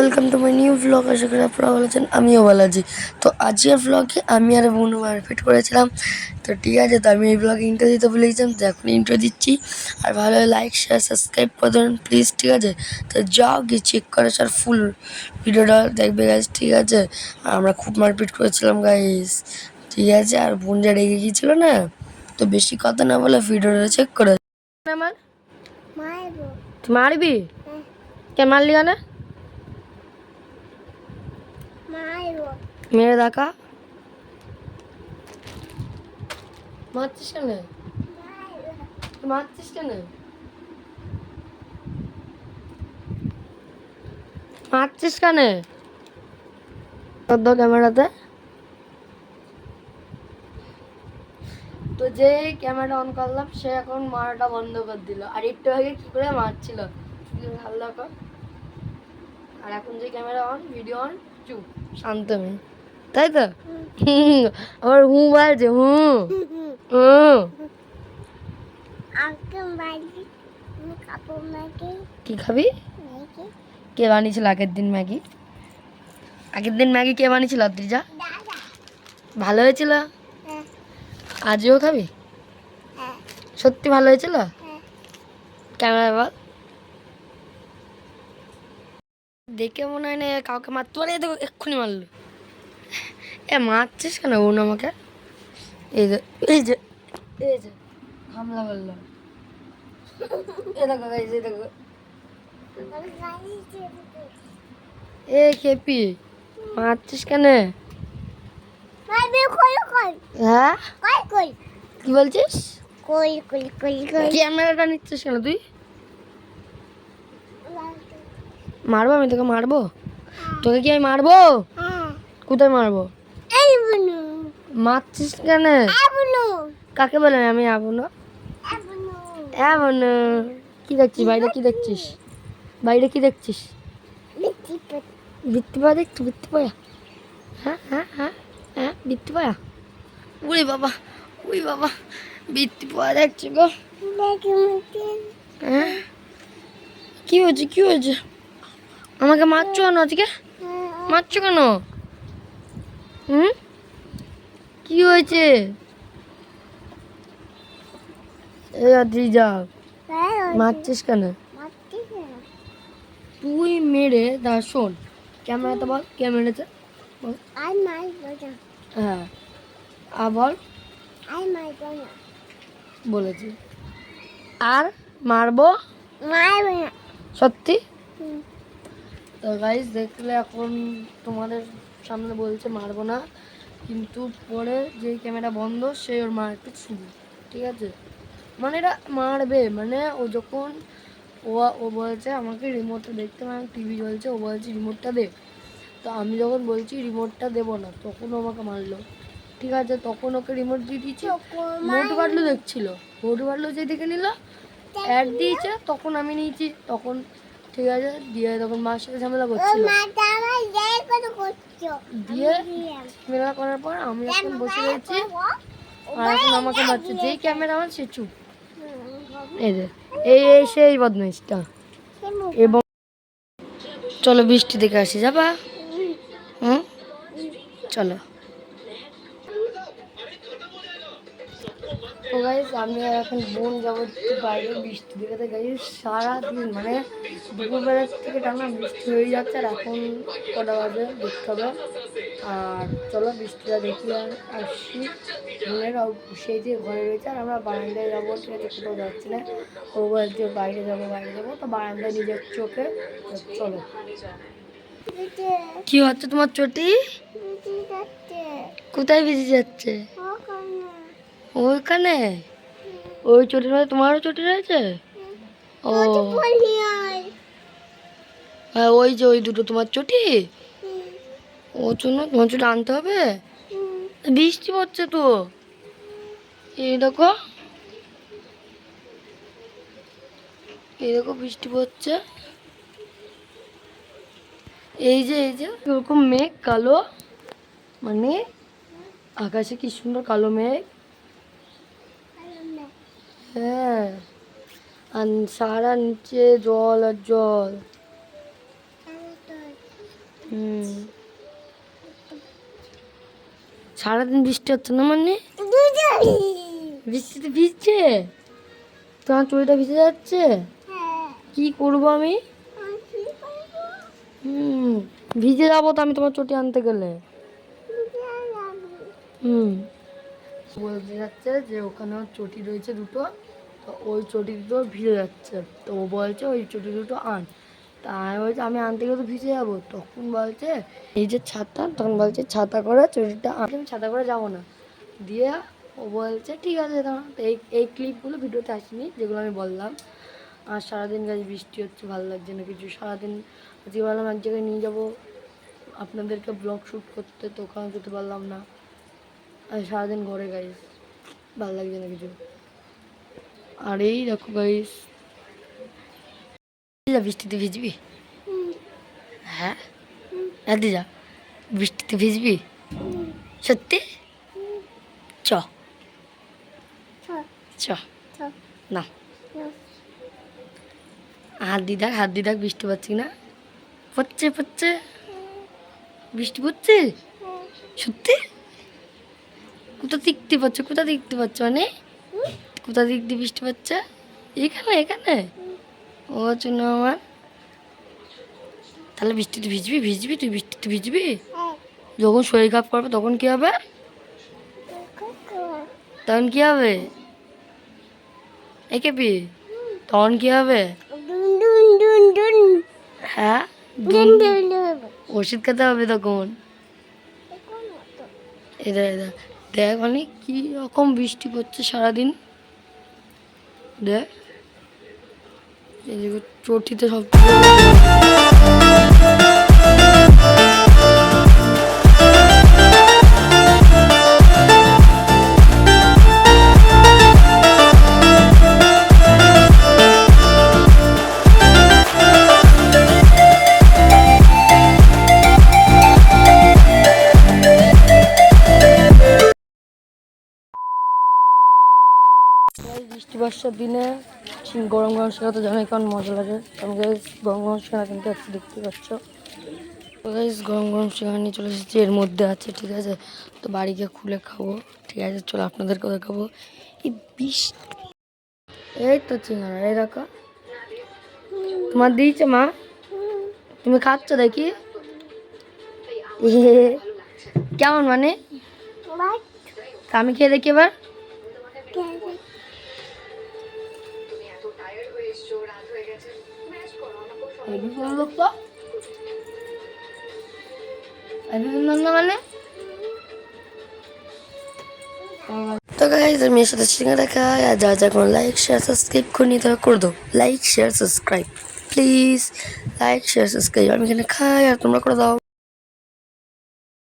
Welcome to my new blog. আশা করি আপনারা ভালো আছেন, আমিও ভালো আছি। তো আজকের ব্লগে আমি আর বোন মারপিট করেছিলাম। তো ঠিক আছে, তো আমি এই ব্লগে ইন্ট্রো দিতে ভুলে গেছিলাম, তো এখন ইন্ট্রো দিচ্ছি। আর ভালো লাইক শেয়ার সাবস্ক্রাইব করে দেবেন প্লিজ, ঠিক আছে? তো যাও গিয়ে চেক করে স্যার ফুল ভিডিওটা দেখবে গাইজ, ঠিক আছে? আর আমরা খুব মারপিট করেছিলাম গাইজ, ঠিক আছে? আর বোন যা রেগে গিয়েছিল না, তো বেশি কথা না বলে ভিডিওটা চেক করে আমার মারবি। কে মারলি কেন? মেরে দেখা মারছিস কেন? মারছিস কেন? মারছিস কেন? ক্যামেরাতে তো যে ক্যামেরা অন করলাম সে এখন মারাটা বন্ধ করে দিল, আর একটু আগে কি করে মারছিল ভালো কর। আর এখন যে ক্যামেরা অন, ভিডিও অন, চুপ শান্ত মেয়ে, তাই তো? আবার হু বলছে, কি খাবি? কে বানিয়েছিল আগের দিন ম্যাগি? আগের দিন ম্যাগি কে বানিয়েছিল? আদ্রিজা। ভালো হয়েছিল? আজও খাবি? সত্যি ভালো হয়েছিল? ক্যামেরা বল। দেখে মনে হয় না কাউকে মারতে পারে, দেখো এক্ষুনি মারলো। মারছিস কেন বোন আমাকে? এই যে এই যে এই যে হামলা করলো, এ দেখো গাইস, এই দেখো। এ খেপি, মারছিস কেন? হ্যাঁ কি বলছিস? ক্যামেরাটা নিচ্ছিস কেন তুই? মারবো আমি তোকে, মারবো তোকে। কি আমি মারবো? কোথায় মারবো? মারছিস কেন? কাকে বলে আমি আবুনো? আবুনো কি দেখছিস বাইরে? কি দেখছিস বাইরে? কি দেখছিস? বৃত্তি পায়া দেখছি, বৃত্তি পায়া। হ্যাঁ হ্যাঁ হ্যাঁ হ্যাঁ বৃত্তি পায়া। উড়ে বাবা, উই বাবা, বৃত্তি পায়া দেখছি গো। হ্যাঁ কি হয়েছে? কি হয়েছে? আমাকে মারছো কেন আজকে? মারছো কেন? কি হয়েছে? এই আদ্রিজা, মারছিস কেন তুই? মেরে দা শোন, ক্যামেরাতে বল, ক্যামেরাতে বল। হ্যাঁ আবার বলেছি আর মারবো সত্যি। তো গাইস দেখলে এখন তোমাদের সামনে বলছে মারবো না, কিন্তু পরে যে ক্যামেরা বন্ধ সে ওর মারপিট শুরু, ঠিক আছে? মানে এটা মারবে, মানে ও যখন ও বলছে আমাকে রিমোটটা দেখতে, মানে টিভি চলছে, ও বলছে রিমোটটা দে। তো আমি যখন বলছি রিমোটটা দেবো না, তখন ও আমাকে মারলো, ঠিক আছে? তখন ওকে রিমোট দিয়ে দিয়েছি, মোটু পাতলু দেখছিল, মোটু পাতলু যে দেখে নিল, অ্যাড দিয়েছে, তখন আমি নিয়েছি, তখন ঠিক আছে দিয়ে তখন মার সাথে ঝামেলা করছিল, দিয়ে ঝামেলা করার পর আমি এখন বসে রয়েছি, আর এখন আমাকে মারছে। যেই ক্যামেরা আমার সে চুপ। এই যে এই সেই বদমাইশটা। এবং চলো বৃষ্টি দেখে আসি, যাবা? চলো। তো গাইস আমি এখন বোন যাবো বাইরে বৃষ্টি দেখে। গাইস সারাদিন মানে দুপুরবেলা থেকে টানা বৃষ্টি হয়ে যাচ্ছে, আর এখন কটা বাজে দেখতে হবে। আর চলো বৃষ্টিটা দেখি আর আসি। বোনের সেই যে ঘরে রয়েছে, আর আমরা বারান্দায় যাবো, ঠিক আছে? কোথাও যাচ্ছি না। ও বলছে বাইরে যাবো বাইরে যাবো, তো বারান্দায় নিজের চোখে। চলো। কি হচ্ছে তোমার চটি? কোথায় ভিজে যাচ্ছে? ওইখানে ওই চটির মধ্যে তোমারও চটি রয়েছে? ও হ্যাঁ, ওই যে ওই দুটো তোমার চটি। ওর জন্য তোমার চটি আনতে হবে। বৃষ্টি পড়ছে তো, এই দেখো, এই দেখো বৃষ্টি পড়ছে। এই যে এরকম মেঘ কালো, মানে আকাশে কি সুন্দর কালো মেঘ। হ্যাঁ, আর সারা নিচে জল আর জল। হুম, সারাদিন বৃষ্টি হচ্ছে না মানে? বৃষ্টিতে ভিজছে? তোমার চুড়িটা ভিজে যাচ্ছে? কি করবো আমি? হুম, ভিজে যাবো তো আমি তোমার চটি আনতে গেলে। হুম, বলতে যাচ্ছে যে ওখানে ওর চটি রয়েছে দুটো, তো ওই চটি দুটো ভিজে যাচ্ছে, তো ও বলছে ওই চটি দুটো আন। তা আমি বলছি আমি আনতে গেলে তো ভিজে যাবো, তখন বলছে এই যে ছাতা, তখন বলছে ছাতা করে চটিটা আনতে, আমি ছাতা করে যাবো না। দিয়ে ও বলছে ঠিক আছে দাঁড়া। তো এই এই ক্লিপগুলো ভিডিওতে আসেনি যেগুলো আমি বললাম। আর সারাদিন গাছ বৃষ্টি হচ্ছে, ভালো লাগছে না কিছু। সারাদিন আজকে বললাম এক জায়গায় নিয়ে যাবো আপনাদেরকে ব্লগ শ্যুট করতে, তো ওখানে যেতে পারলাম না। আর সারাদিন ঘরে গাইস, ভালো লাগছে না কিছু। আর এই দেখো গাইস, বৃষ্টিতে ভিজবি? হ্যাঁ, যা বৃষ্টিতে ভিজবি? সত্যি? চ চ না, হাত দি দেখ বৃষ্টি পাচ্ছি না? পড়ছে পড়ছে, বৃষ্টি পড়ছে সত্যি? কোথা দেখতে পাচ্ছ মানে? কোথা দিক দিয়ে বৃষ্টি পাচ্ছে? এখানে এখানে? ও চুনো আমার, তাহলে বৃষ্টিতে ভিজবি তুই বৃষ্টিতে ভিজবি? যখন শরীর খারাপ করবে তখন কি হবে? তখন কি হবে? একে পি, তখন কি হবে? হ্যাঁ, ওষুধ খেতে হবে তখন। এরা দেখ মানে কি রকম বৃষ্টি পড়ছে সারাদিন। দেখ এদিকে চটিতে সব বৃষ্টি বর্ষার দিনে গরম গরম শেখা তো জানাই কেমন মজা লাগে। আমি গাইস গরম গরম শেখা কিন্তু একটু দেখতে পাচ্ছ। তো গাইস গরম গরম শেখা নিয়ে চলে এসেছি, এর মধ্যে আছে, ঠিক আছে। তো বাড়ি গিয়ে খুলে খাবো, ঠিক আছে। চলো আপনাদেরকে দেখাবো এই বৃষ্টি। এই তো চিংড়া, এই দেখো তোমার দিয়েছে মা, তুমি খাচ্ছ দেখি। কেমন মানে? আমি খেয়ে দেখি এবার। মানে তো গাইস আমি এর সাথে সিঙ্গারা খাই। আর যা যা কোনো লাইক শেয়ার সাবস্ক্রাইব করে নিয়ে তারা করে দাও। Like share subscribe please, like share subscribe. আমি এখানে খাই আর তোমরা করে দাও।